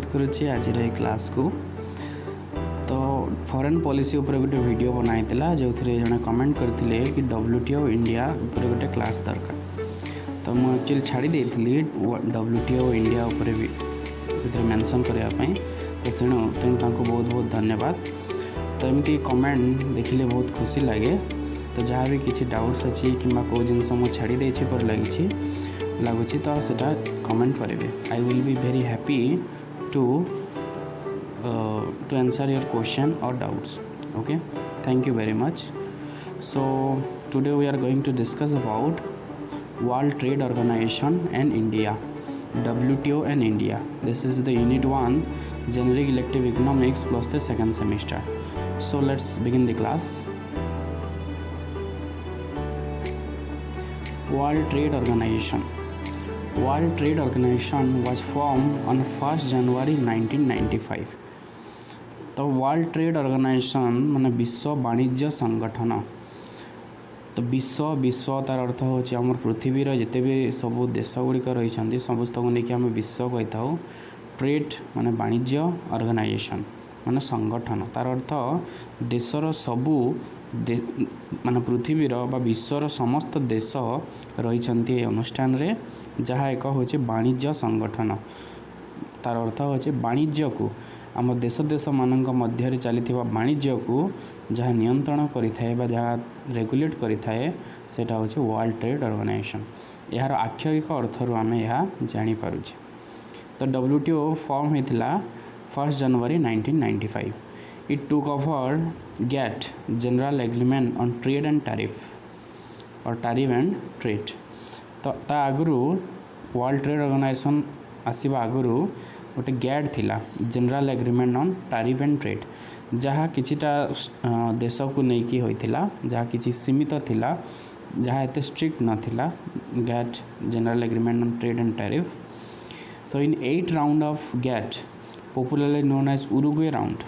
करुच्ची आज क्लास को। तो फॉरेन पॉलिसी उपर गोटे वीडियो बनाई जो जड़े कमेंट करते कि WTO इंडिया उपर गोटे क्लास दरकार। तो मुझे एक्चुअली छाड़ी देती WTO इंडिया उपर भी से मेंशन करने तो तेणु बहुत बहुत धन्यवाद। तो एमती कमेंट देखिले बहुत खुशी लगे। तो जहाँ भी किसी डाउट्स अच्छी कि कौ जिनस मुझे छाड़ी देछि पर लगुच तो सेटा कमेंट करेंगे। I will be very happy to answer your question और doubts. Okay, thank you very much. So today we are going to discuss about World Trade Organization and India, WTO and India. This is the unit 1 generic elective economics plus the second semester. So let's begin the class. World Trade Organization. World Trade Organization was formed on 1st January 1995. तो world Trade organisation माने विश्व वाणिज्य संगठन। तो विश्व तार अर्थ होची हमर पृथ्वीर जिते भी सब देश गुड़िक रही समस्त को लेकिन आम विश्व कही था। ट्रेड माने वाणिज्य ऑर्गेनाइजेशन माने संगठन तार अर्थ देशर सबू माने पृथ्वीर बा विश्वर समस्त देश रही अनुष्ठान रे जहाँ एक होचे वाणिज्य संगठन। तार अर्थ होचे वाणिज्य को आम देश मानक मध्य चली वाणिज्य को जहाँ नियंत्रण करें जहाँ रेगुलेट करें सेटा होचे वर्ल्ड ट्रेड ऑर्गेनाइजेशन। यार आक्षरिक अर्थर आम यह जापर। तो WTO फॉर्म होता 1st January 1995। It took over GATT general agreement on trade and tariff और टैरिफ एंड ट्रेड। तो ता आगु वर्ल्ड ट्रेड ऑर्गेनाइजेशन आसवा आगु गोटे GATT थिला general agreement on tariff and trade जहाँ किछिटा देश को लेकिन होइथिला जहाँ किछि सीमित थिला जहाँ एते स्ट्रिक्ट नथिला GATT general agreement on trade and tariff. So in 8 round of GATT popularly known as Uruguay round.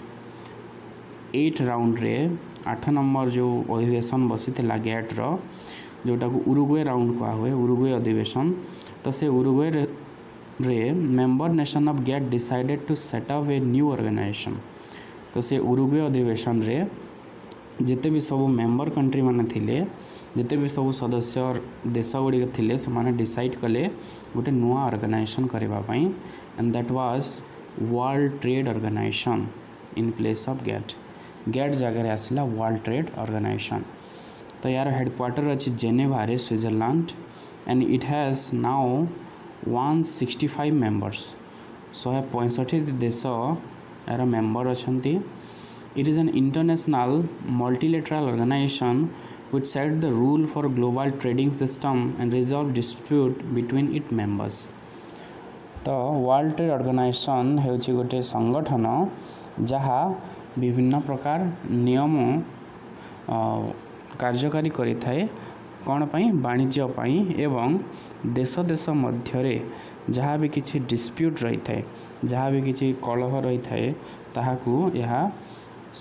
8 round रे 8 नंबर जो अधिवेशन बसी GATT रो जोटा को उरुग्वे राउंड कहा हुए उरुग्वे अधिवेशन। तो से उरुग्वे रे member nation of GATT decided to set up a new organisation. तो से उरुग्वे अधिवेशन रे जिते भी सब मेंबर कंट्री माने थिले जिते भी सब सदस्य देश गुड़ी थिले से माने डिसाइड कले गोटे नुआ ऑर्गेनाइजेशन करबा पई and that was World Trade Organization in place of GATT जगह आसला वर्ल्ड ट्रेड ऑर्गेनाइजेशन। तो यार हेडक्वार्टर अच्छी जेनेवा रे Switzerland and it has now 165 members. 165 देश यार मेंबर अच्छा। It is an international multilateral organisation which set the rule for global trading system and resolve dispute between its members. तो world Trade organisation हेउची गोटे संगठन जहाँ विभिन्न प्रकार नियम कार्यकारी करिथाए कौन पाई वाणिज्य पाई एवं देश देश मध्य जहाँ भी किसी डिस्प्यूट रही थाए जहाँ भी किसी कलह रही थाए ताहाकू यह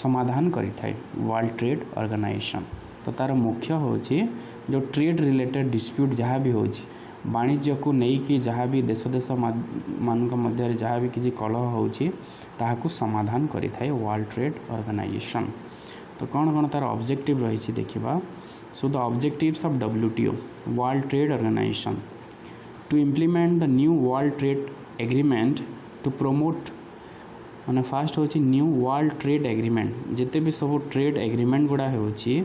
समाधान करिथाए वर्ल्ड ट्रेड ऑर्गेनाइजेशन। तो तार मुख्य होची जो ट्रेड रिलेटेड डिस्प्यूट जहाँ भी होची वाणिज्य को लेकिन जहाँ भी देश मानक मध्य जहाँ भी किसी कलह होची ताहाकू समाधान करिथाए वर्ल्ड ट्रेड ऑर्गेनाइजेशन। तो कौन कौन तार ऑब्जेक्टिव रही देखिबा। So the objectives of WTO World Trade Organization to implement the new world trade agreement to promote माने फास्ट होची न्यू वर्ल्ड ट्रेड एग्रीमेंट जिते भी सब ट्रेड एग्रीमेंट गुड़ा होची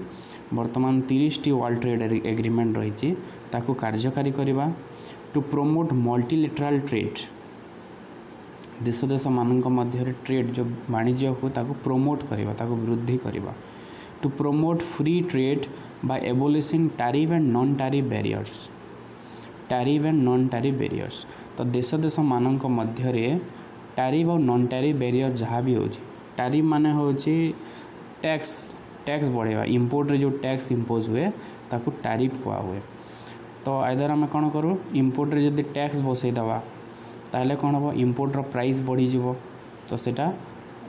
वर्तमान 30 टी वर्ल्ड ट्रेड एग्रीमेंट रही ताकू कार्यकारी करवा। टू प्रमोट मल्टीलेटरल ट्रेड देश देश मानक मध्य ट्रेड जो वाणिज्य को ताकू प्रमोट करवा ताकू वृद्धि करवा। To promote free trade by abolishing tariff and non tariff barriers. Tariff and non tariff barriers तो देश देश मानक मध्य टैरिफ और नॉन टैरिफ बैरियर जहाँ भी होची टैरिफ माने होची टैक्स बढ़ेवा इंपोर्ट रे जो टैक्स इम्पोज हुए ताकू टैरिफ कहा हुए। तो आइदर आम कौन करूँ इंपोर्ट रे जदि टैक्स बसई दवा ताहले कौन हम इंपोर्टर प्राइस बढ़ी जीवो तो सेटा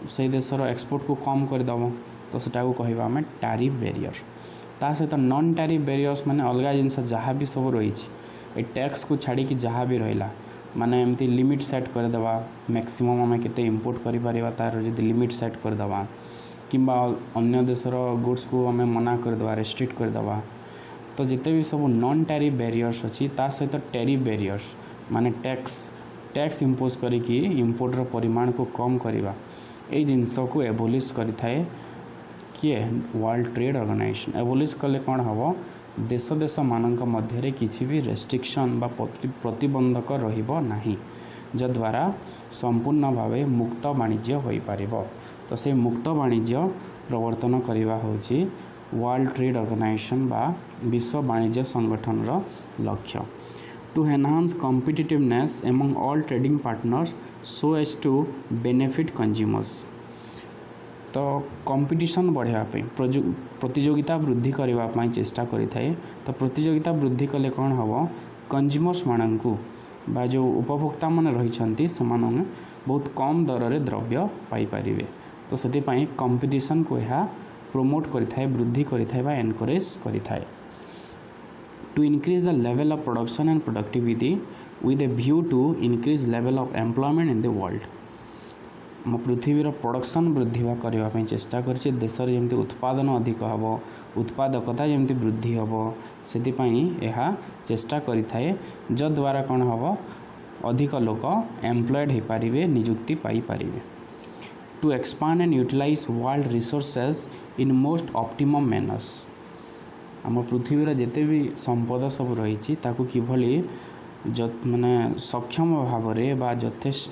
से देशर एक्सपोर्ट को कम करदेव तो सेटा को कहवा आम टैरिफ बैरियर। ता सहित नॉन टैरिफ बैरियर्स माने अलग जिनस जहाँ भी सब रही टैक्स को छाड़ी जहाँ भी रहा माने एमती लिमिट सेट करदेवा मैक्सिमम आम के इम्पोर्ट कर तार जब लिमिट सेट करदेवा किंबा अन्य देशर गुड्स को आम मना करदेवा रेस्ट्रिक्ट करदेवा तो जिते भी सब नॉन टैरिफ बैरियर्स अच्छी ता सहित टैरिफ बैरियर्स माने टैक्स इम्पोज करिकी इम्पोर्टर परिमाण को कम करवा ये जिनस को एबोलिश करें किए वर्ल्ड ट्रेड ऑर्गेनाइजेशन एबोलिश कले कौन हम देश देश मानक मध्य किसी भी रेस्ट्रिक्शन बा प्रतिबंधक रहिबो नाही जद्वारा संपूर्ण भाव मुक्त वाणिज्य हो पार तो से मुक्त वाणिज्य प्रवर्तन करवा होची वर्ल्ड ट्रेड ऑर्गेनाइजेशन बा विश्व वाणिज्य संगठन रो लक्ष्य to enhance competitiveness among all trading partners so as to benefit consumers तो कंपटीशन बढ़ावाई प्रतियोगिता वृद्धि करने चेष्टा करें तो प्रतियोगिता वृद्धि कले कौन हम कंज्यूमर्स मान को बा जो उपभोक्ता मान रही से बहुत कम दर से द्रव्य पाइपर तो से कंपटीशन को यह प्रमोट करें वृद्धि करें एनकरेज करें to increase the level of production and productivity with a view to increase level of employment in the world आम पृथ्वीर प्रोडक्शन वृद्धि करने चेष्टा कर देश जमी उत्पादन अधिक हम उत्पादकता जमी वृद्धि हम से चेष्टा करें जद्वारा कौन हम अधिक लोक एम्प्लॉयड हो पारे निजुक्ति पाइपर to expand and utilize world resources in most optimum manners आम पृथ्वीर जिते भी संपद सब रही किभली माने सक्षम भाव बा यथेष्ट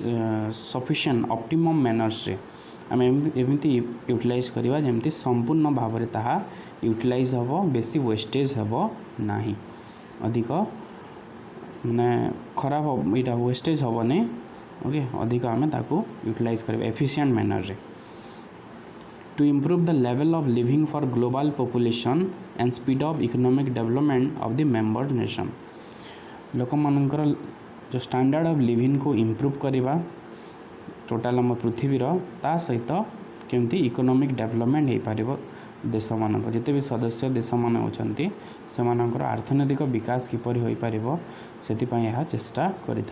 सफिशिएंट ऑप्टिमम मैनर्स से आम एमती यूटिलाइज करवा जमती संपूर्ण भाव में ताहा यूटिलाइज हम बेसी वेस्टेज हम ना अधिक माने खराब यहाँ वेस्टेज हेनी ओके अधिक आम ताकू यूटिलाइज करवा एफिशिएंट मैनर रे to improve the level of living for global population and speed of economic development of the member nation लोक मानकर जो स्टैंडर्ड ऑफ लिविंग को इम्प्रूव करवा टोटाल आम पृथ्वीर ता सहित केमती इकोनॉमिक डेवलपमेंट हो पार देश मानक जिते भी सदस्य देश मान अच्छा से आर्थनैतिक विकास किपर हो पार से चेष्टा करें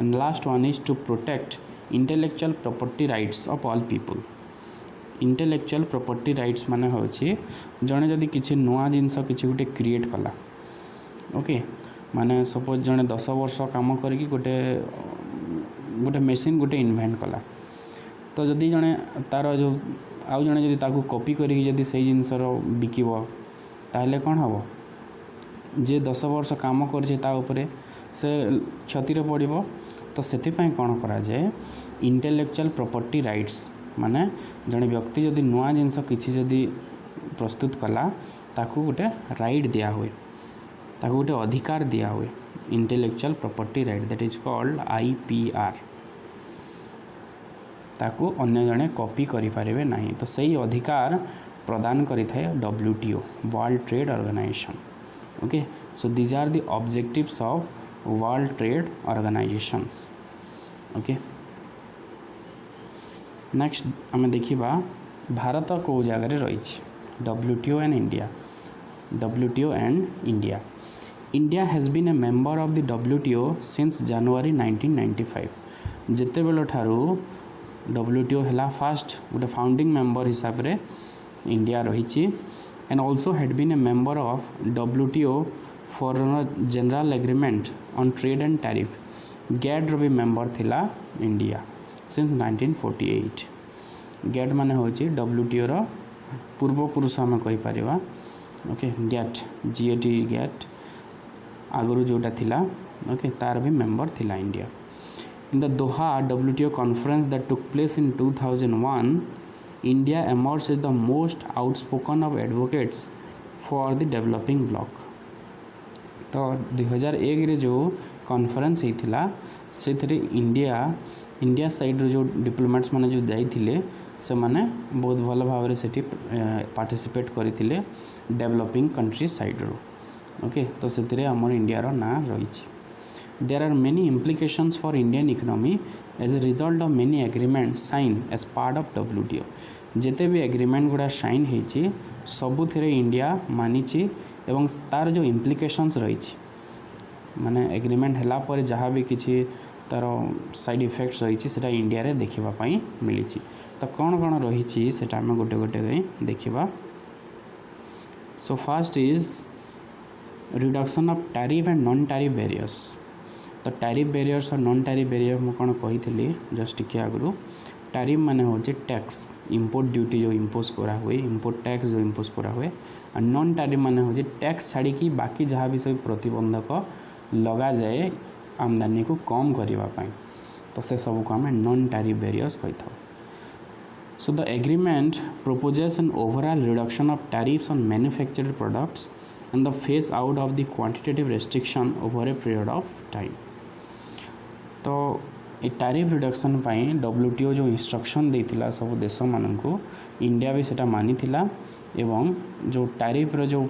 and last one is to protect intellectual property rights of all people intellectual property rights माने होची जड़े जदि किसी नुआ जिनस किसी गोटे क्रिएट कला ओके माने सपोज जड़े 10 वर्ष काम करके गोटे गोटे मेसीन गोटे इन्वेंट कला तो जदि जड़े तार जो आउ जड़े जदि ताकू कॉपी करके जदि से जिनसर बिकिब ताहले कौन हम जे 10 वर्ष काम कर से क्षति पड़ो तो से कौन करा जाए इंटेलेक्चुअल प्रॉपर्टी राइट्स माने जड़े व्यक्ति जदि नुआ जिनस किसी जदि प्रस्तुत कला ताकू गोटे राइट दिया हुए ताकू गोटे अधिकार दिया हुए intellectual property right that is called IPR ताकू अन्य जड़े कॉपी करें ना तो सही अधिकार प्रदान करें WTO World Trade Organization okay so these are the objectives of World Trade Organizations okay next आम देखा भारत कौ जगह रही WTO and India India has been a member of the WTO since January 1995 जिते बेल ठारू WTO है fast गोटे फाउंडिंग मेंबर हिसाब रे इंडिया रही and also had been a member of WTO for general agreement on trade and tariff GATT रो भी मेंबर थिला इंडिया सिंस 1948 GATT माने होची WTO रो पूर्वपुरुष आम कहीपर ओके GATT आगुरी जोटा थिला ओके तार भी मेंबर थिला India in the Doha WTO conference that took place in 2001 India emerge is the most outspoken of advocates for the developing block तो 2001 रे जो कॉन्फ्रेंस होता से इंडिया साइड रो जो डिप्लोमेट्स माने जो जाइथिले से माने बहुत भल भाव से पार्टिसिपेट करथिले डेवलपिंग कंट्री साइड रो ओके तो से आमर इंडिया रो ना रही there are many implications for Indian economy as a result of many agreement sign as part of WTO जिते भी एग्रीमेंट गुड़ा साइन होती सबुथिरे इंडिया मानिची एवं तार जो इम्प्लिकेशंस रही माने एग्रीमेंट हैला पर जहाँ भी किसी तार साइड इफेक्ट्स रही है इंडिया रे देखापी मिली। तो कौन कौन रही है आम गोटे गोटे देखा। So fast is reduction of tariff and non tariff barriers. तो टैरिफ बैरियर्स और नॉन टैरिफ बैरियर मुझे कौन कही जस्ट टिके आगु। टैरिफ माने हो टैक्स इंपोर्ट ड्यूटी जो इम्पोज करा हुए, इंपोर्ट टैक्स जो इम्पोज करा हुए। और नॉन टैरिफ माने हो टैक्स छाड़ी बाकी जहाँ भी सब प्रतिबंधक लगा जाए आमदानी को कम करने। तो से सब को आम नॉन टैरिफ बैरियर्स कही था। So the agreement purposes an overall reduction of tariffs on manufactured products and the phase out of the quantitative restriction over a period of time. तो ये टैरिफ रिडक्शन पाई WTO जो instruction देता सब देश मानू India भी सेटा मानी थिला एवं जो टैरिफ रो जो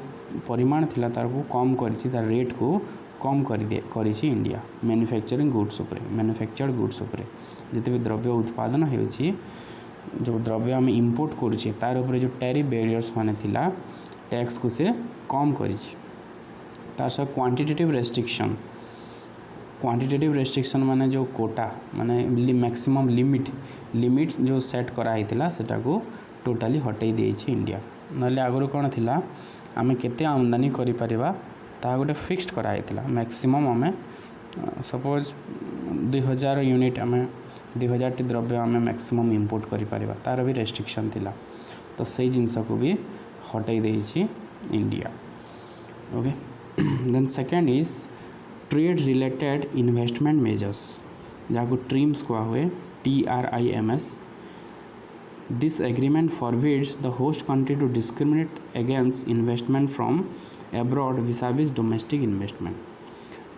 परिमाण थिला तार को कम करिछि, तार रेट को कम करिछि इंडिया मैन्युफैक्चरिंग गुड्स उपरे, मैन्युफैक्चर्ड गुड्स उपरे जिते भी द्रव्य उत्पादन होछि, जो द्रव्य आम इंपोर्ट करुचे तार उपरे जो टैरिफ बैरियर्स माने थिला टैक्स को से कम करिछि। तार सह क्वांटिटेटिव रेस्ट्रिक्शन माने जो कोटा माने मैक्सिमम लिमिट जो सेट कराई थिला सेटा को टोटाली हटई देछि इंडिया। नले आगुरी कौन थिला आमे केते आमदानी करि परिबा ता गोटे फिक्स्ड कराई थिला। मैक्सिमम आमे सपोज 2000 यूनिट आमे 2000 टी द्रव्य आमे मैक्सिमम इंपोर्ट करि परिबा, तार भी रेस्ट्रिक्शन थिला। तो सही जिनस को भी हटई देछि India. Okay then second is trade related investment measures जहाँ ट्रिम्स कहा हुए TRIMS। This agreement forbids the host country to discriminate against investment from abroad vis-a-vis domestic investment.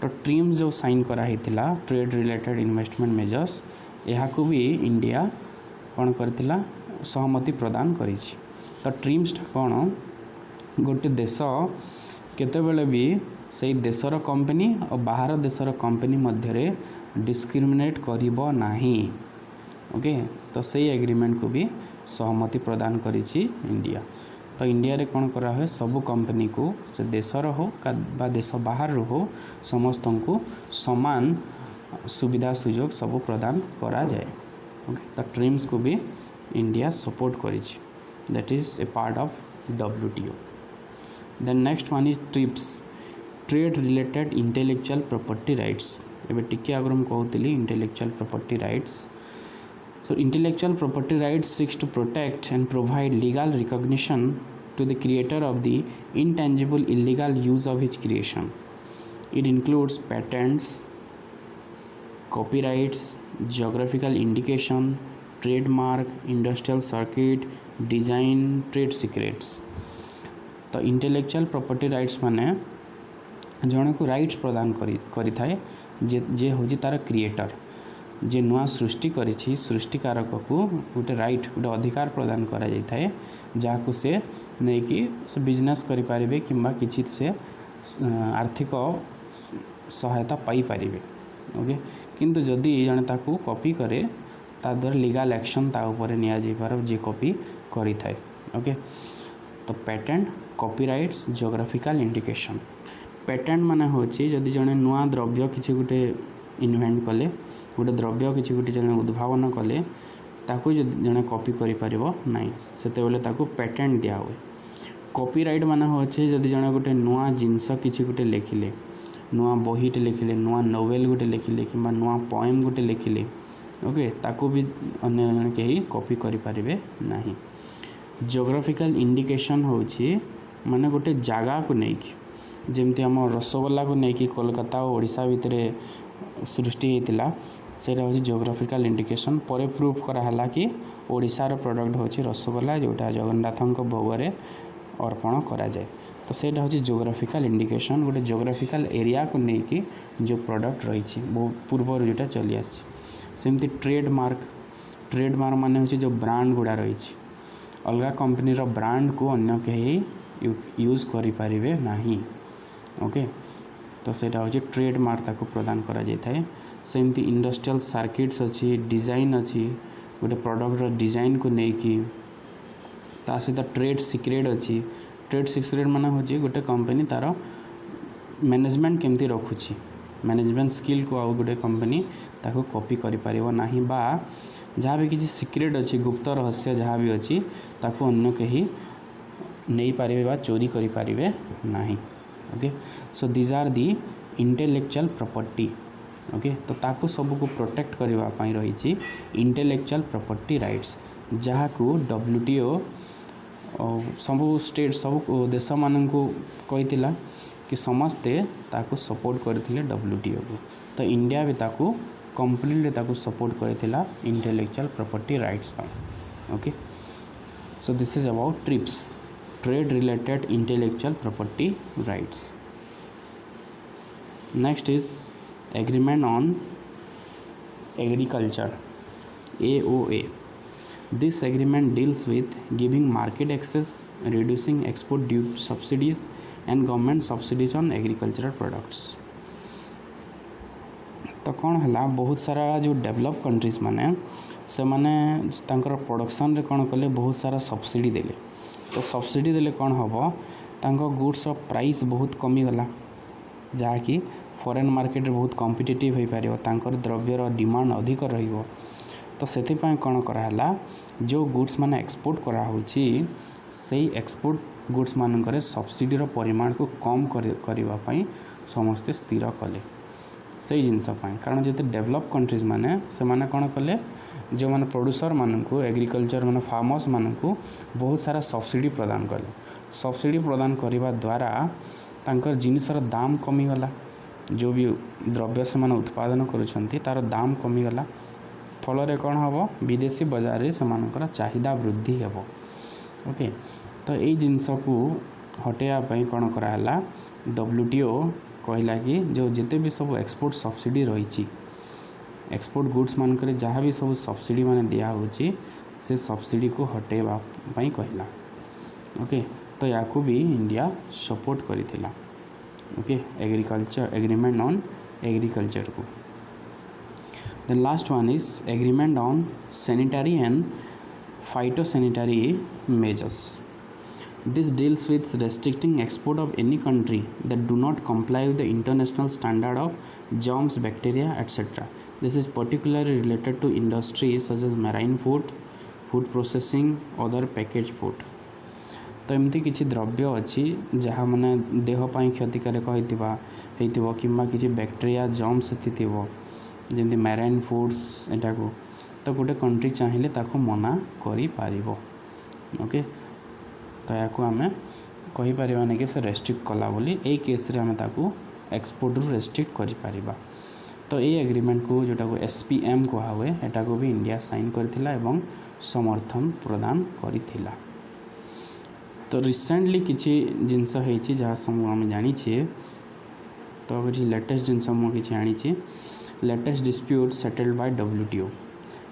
तो ट्रिम्स जो साइन कराई थिला ट्रेड रिलेटेड इन्वेस्टमेंट मेजर्स यहाँ को भी इंडिया कौन करथिला सहमति प्रदान करिछि। तो ट्रिम्स कौन गोटे देश केतेबेले भी से देशर कंपनी और बाहर देशर कंपनी मध्य डिस्क्रिमिनेट करिबो नाही। ओके तो सही एग्रीमेंट को भी सहमति प्रदान करिछि इंडिया। तो इंडिया रे कौन करा है सब कंपनी को से देशर हो बा देश बाहर हो समस्त को समान सुविधा सुजोग सब प्रदान करा जाए। ओके तो ट्रिम्स को भी इंडिया सपोर्ट करिछि, that is a part of WTO। Then next one is TRIPS trade related intellectual property rights. एबे टिके आगर हम कहूली intellectual property rights. So intellectual property rights seeks to protect and provide legal recognition to the creator of the intangible illegal use of his creation. It includes patents, copyrights, geographical indication, trademark, industrial circuit, design, trade secrets. तो intellectual property rights माने जन को rights प्रदान करि थाए जे होजी तार creator जे नुआ सृष्टि करिछि सृष्टिकारक को गोटे राइट गोटे अधिकार प्रदान करा जाय थाए जहाँ को से नहीं कि से बिजनेस करि पारिबे किंबा किछि से आर्थिक सहायता पाई पारिबे। ओके किंतु जदि जने ताकू कॉपी करे ता द्वारा लीगल एक्शन ता ऊपर निया जाय पार जे कॉपी करि थाए। ओके तो patent copyrights geographical indication. Patent माने होछि जदि जने नुआ द्रव्य किछि गोटे इन्वेंट कले गोटे द्रव्य किसी गोटे जन उद्भावन कले ताकू जड़े कॉपी करिपारिबो नाही सेतेबेले ताकू पेटेंट दिया हुए। कॉपीराइट माने होचे जदि जड़े गोटे नुआ जिनस किसी गोटे लिखिले नुआ बहीटे लिखिले नुआ नोवेल गोटे लिखिले किंबा नुआ पोएम गोटे लिखिले ओके ताकू भी अन्य जन कहीं कॉपी करिपारिबे नाही। जियोग्राफिकल इंडिकेशन होची माने गोटे जगह को नहीं जमती आम रसगोल्ला को नहीं कोलकाता और ओडिशा भितर सृष्टि होता सेटा हूँ जियोग्राफिकल इंडिकेशन पर प्रूफ कराला कि ओडिशार प्रोडक्ट हूँ रसगोल्ला जोटा जगन्नाथ भोगरे अर्पण करा जाए। तो सेटा हूँ जियोग्राफिकल इंडिकेशन गोटे जियोग्राफिकल एरिया को लेकिन जो प्रोडक्ट रही पूर्व जोटा चली आमती। ट्रेडमार्क मान हूँ जो ब्रांड गुड़ा रही अलग कंपनी ब्रांड को अन्य कहीं यूज करें ना। ओके तो सेटा हूँ ट्रेडमार्क ताको प्रदान करा जाय थाए। सेमती इंडस्ट्रियल सर्किट्स अच्छी डिजाइन अच्छी गोटे प्रोडक्टर डिजाइन को लेकिन ता सहित ट्रेड सिक्रेट अच्छी। ट्रेड सिक्रेट माने हूँ गोटे कंपनी तार मैनेजमेंट केमती रखुची मैनेजमेंट स्किल को आउ गोटे कंपनी ताको कॉपी करि परिबो नाही बा जहाँ भी किसी सिक्रेट अच्छी गुप्त रहस्य जहाँ भी अच्छी ताको अन्य कहीं नहीं पारे बा चोरी करि पारिबे नाही। Okay so these are the intellectual property. Okay तो ताको सब को प्रोटेक्ट करबा पई रही इंटेलेक्चुअल प्रॉपर्टी राइट्स जहाँ को WTO सब स्टेट सब देश मान को कही कि समस्ते ताको सपोर्ट करथिले WTO को। तो इंडिया भी ताको कंप्लीटली ताको सपोर्ट करथिला इंटेलेक्चुअल प्रॉपर्टी राइट्स पर। Okay so this is about trips trade related intellectual property rights. Next is agreement on agriculture AOA। This agreement deals with giving market access, reducing export duty subsidies and government subsidies on agricultural products। तो कौन है बहुत सारा जो develop countries माने से माने तांकर प्रोडक्शन रे कौन कले बहुत सारा सब्सिडी देले। तो सब्सिडी देले कौन हम तांको गुड्स प्राइस बहुत कमी गला जहाँकि फॉरेन मार्केट रे बहुत कॉम्पिटिटिव हो पारिबो तांकर द्रव्यर डिमांड अधिक रहिबो। तो से कौन कराला जो गुड्स माने एक्सपोर्ट करा होची से एक्सपोर्ट गुड्स मानकर सब्सिडी रो परिमाण को कम करबा पई समस्ते स्थिर कले से जिनस कारण जो डेवलप कंट्रीज माने से माने कौन कले जो माने प्रोड्यूसर मान को एग्रीकल्चर माने फार्मर्स मान को बहुत सारा सब्सिडी प्रदान कले। सब्सिडी प्रदान करने द्वारा तांकर जिनसर दाम कमीगला जो भी द्रव्य से माने उत्पादन करुछंती तार दाम कमीगला फल कौन हम विदेशी बाजार रे समानकर चाहिदा वृद्धि हेबो। ओके तो यही जिनस को हटेया कौन कराला WTO कहला कि जो जिते भी सब एक्सपोर्ट सब्सिडी रही एक्सपोर्ट गुड्स मानकर जहाँ भी सब सब्सिडी माने दिया होची से सब्सिडी को हटेबा पई कहला। ओके तो या को भी इंडिया सपोर्ट करिथिला। Okay agriculture agreement on agriculture को। The last one is agreement on sanitary and phytosanitary measures. This deals with restricting export of any country that do not comply with the international standard of germs, bacteria, etc. This is particularly related to industries such as marine food, food processing, other packaged food. तो एमती किसी द्रव्य अच्छी जहाँ मैंने देहपाई क्षतिकारक होइतिबा किंबा किसी bacteria germs थी जमी मैराइन फूड्स एटा को तो गोटे कंट्री चाहिए ताको मना करि पारिबो। ओके तो या को आमे कहि परिबानी कि से रेस्ट्रिक्ट कला बोली ए केस रे आमे ताको एक्सपोर्ट रु रेस्ट्रिक्ट करि पारिबा। तो ये एग्रीमेंट को जोटा को SPM कहा हुए एटा को भी इंडिया साइन करथिला एवं समर्थन प्रदान करिथिला। तो रिसेंटली किछि जिनस हेछि जहाँ सब आम जानी तो किसी लेटेस्ट जिनस मुझे आनी latest dispute settled bye WTO।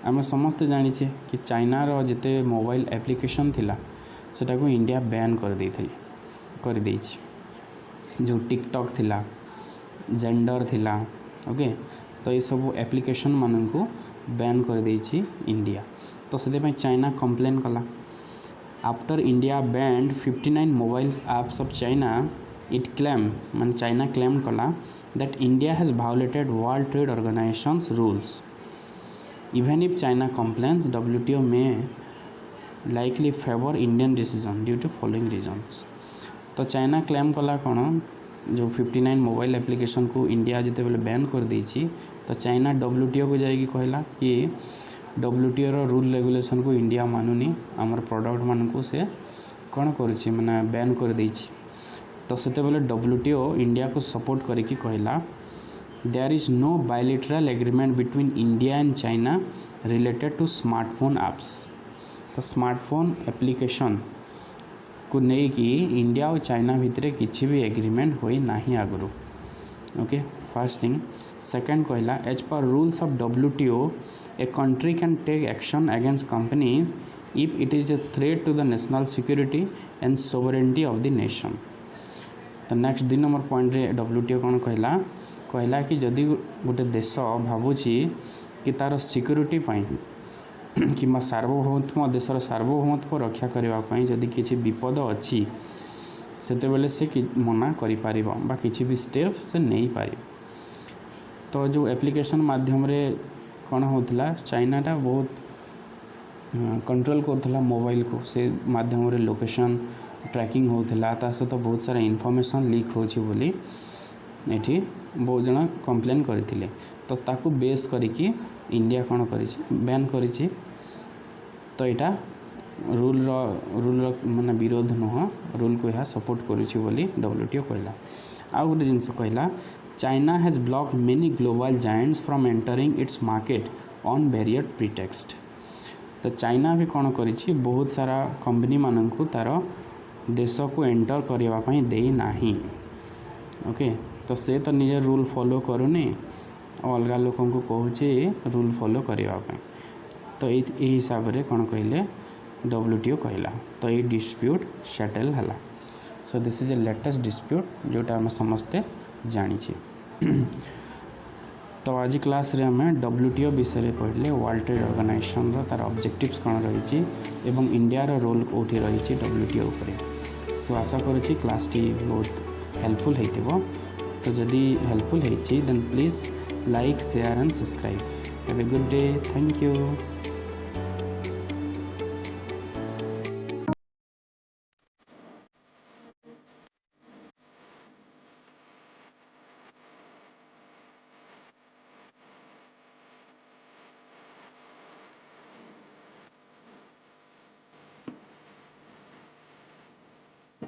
आम समस्ते जानी कि चाइना रो जिते मोबाइल एप्लिकेशन थिला सेटा को इंडिया बैन कर दे जो टिकटॉक थिला जेंडर थिला। ओके तो ये सब एप्लिकेशन मान को बैन कर दे इंडिया। तो से चाइना कंप्लेन कला after India band 59 mobile apps of China it claim मान चाइना क्लेम कला that India has violated World Trade Organization's rules. Even if China complains, WTO may likely favor Indian decision due to following reasons. तो China claim कला कौन जो 59 mobile application को India जिते बेले ban कर देछि तो चाइना WTO को जाएगी कहला कि WTO रो रूल रेगुलेशन को इंडिया मानुनी आमर प्रोडक्ट मान को से कौन करुछि माने बैन कर देछि। तो से WTO इंडिया को सपोर्ट करके कहला there is no bilateral agreement between India and China related to smartphone apps. तो स्मार्टफोन एप्लिकेशन को नहीं कि इंडिया और चाइना भितर किसी भी एग्रीमेंट होई नाही आगरू। ओके फर्स्ट थिंग सेकंड कहला as per rules of WTO a country can take action against companies if it is a threat to the national security and sovereignty of the nation. तो next 2 number point रे WTO कौन कहला कि जदि गोटे देश भावुची कि तार सिक्योरिटी कि सार्वभौमत्व देशर सार्वभौमत्व रक्षा करने जदि किसी विपद अच्छी से मना कर किसी भी स्टेप से नहीं पार। तो जो एप्लिकेशन माध्यम रे कौन होता चाइनाटा बहुत कंट्रोल करता मोबाइल को से माध्यम रे लोकेशन ट्रैकिंग होता ता सहित बहुत सारा इनफॉरमेशन लीक होची बोली एठी बहुत जन कंप्लेन करथिले तो ताकू बेस करिकी इंडिया कौन करिछि बैन करिछि तो यहाँ रूल माने विरोध नुह रूल को यह सपोर्ट करुछि बोली WTO कहला। आउ गोटे जिनस कहला China has block many global giants from entering its market on barrier pretext. तो चाइना भी कौन करिछि बहुत सारा कंपनी माननकु तार देश को एंटर करने दे नाही। ओके तो से तो निजे रूल फॉलो करूनी अलग लोक को कहूँ रूल फॉलो करने तो यही हिसाब से कौन कहले WTO कहला तो ये डिस्प्यूट सेटल है। So this is a latest dispute जोटा आम समस्ते जानी। तो आज क्लास रे हमें WTO विषय पढ़ले वर्ल्ड ट्रेड ऑर्गेनाइजेशन तार ऑब्जेक्टिव्स कौन रही एवं इंडिया रो रोल कौटी रही WTO उपरे। सो आशा करुँची क्लास टी बहुत हेल्पफुल होइतिबो। तो जदि हेल्पफुल होइछि then please like share and subscribe. Have a good day. Thank you.